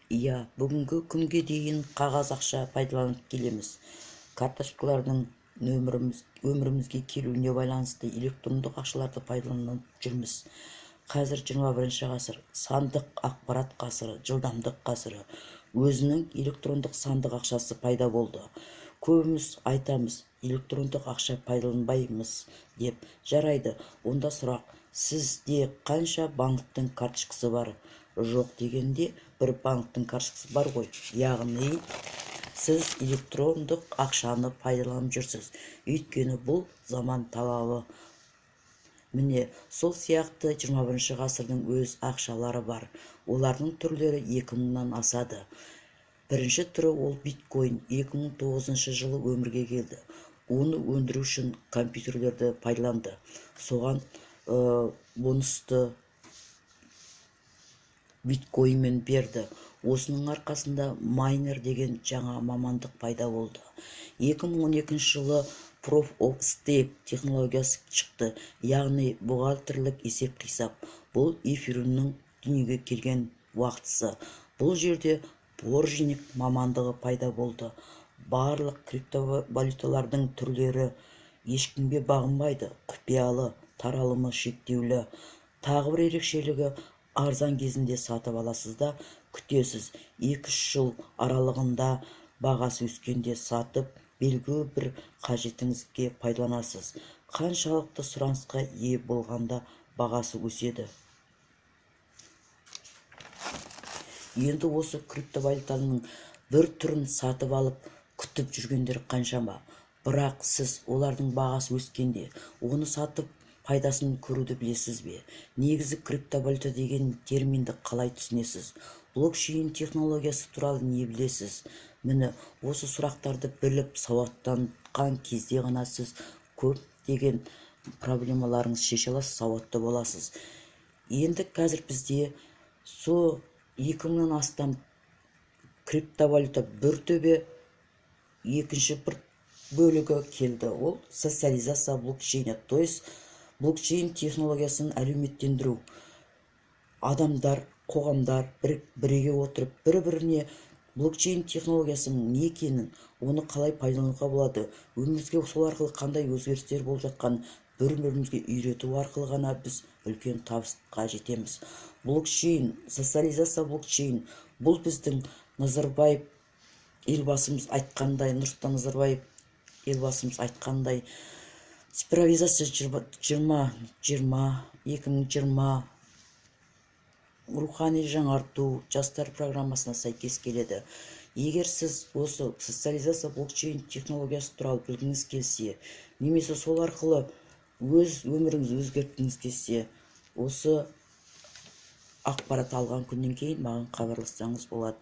Иә, бүгінгі күнге дейін қағаз ақша пайдаланып келеміз. Карточкалардың өмірімізге келуіне байланысты электрондық ақшаларды пайдаланып жүрміз. Қазір 21 ғасыр, сандық ақпарат ғасыры, жылдамдық ғасыры. Өзінің электрондық сандық ақшасы пайда болды. Көбіміз айтамыз, электрондық ақша пайдаланбаймыз деп. Жарайды, онда сұрақ, сізде қанша банктің карточкасы бар? Жоқ дегенде бір банктың карточкасы бар ғой. Яғни сіз электрондық ақшаны пайдаланып жүрсіз. Өйткені бұл заман талабы. Міне, сол сияқты 21 ғасырдың өз ақшалары бар. Олардың түрлері 2000-нан асады. Бірінші түрі ол биткоин 2009 жылы өмірге келді. Оны өндіру үшін компьютерлерді пайдаланды. Соған бонусты биткоинмен берді. Осының арқасында майнер деген жаңа мамандық пайда болды. 2012 жылы Proof of Stake технологиясы шықты, яғни бухгалтерлік есеп-қисап. Бұл эфирінің дүниеге келген уақытысы. Бұл жерде боржник мамандығы пайда болды. Барлық криптовалюталардың түрлері ешкімге бағынбайды, құпиялы, таралымы шектеулі. Тағы бір ерекшелігі, арзан кезінде сатып аласыз да күтесіз. 2-3 жыл аралығында бағасы өскенде сатып, белгілі бір қажетіңізге пайдаланасыз. Қаншалықты сұранысқа ие болғанда бағасы өседі. Енді осы криптовалютаның бір түрін сатып алып күтіп жүргендер қаншама. Бірақ сіз олардың бағасы өскенде оны сатып пайдасын көруді білесіз бе? Негізі криптовалюта деген терминді қалай түсінесіз? Блокчейн технологиясы туралы не білесіз? Міне, осы сұрақтарды біліп сауаттанған кезде ғана сіз көптеген проблемаларыңыз шеше аласыз, сауатты боласыз. Енді қазір бізде 2000-нан астам криптовалюта бір төбе, екінші бір бөлігі келді. Ол социализация блокчейна, то есть блокчейн технологиясын әлеуметтендіру. Адамдар, қоғамдар біріге отырып, бір-біріне блокчейн технологиясының не екенін, оны қалай пайдалануға болады, өмірімізге сол арқылы қандай өзгерістер болып жатқан бір-бірімізге үйрету арқылы ғана біз үлкен табысқа жетеміз. Блокчейн, социализация блокчейн, бұл біздің Назарбаев елбасымыз айтқандай, Нұрсұлтан Назарбаев елбасымыз айтқандай, цифровизация 2020 рухани жаңарту жастар программасына сәйкес келеді. Егер сіз осы социализация блокчейн технологиясы туралы білгіңіз келсе, немесе сол арқылы өз өміріңізді өзгерткіңіз келсе, осы ақпарат алған күннен кейін маған хабарлассаңыз болады.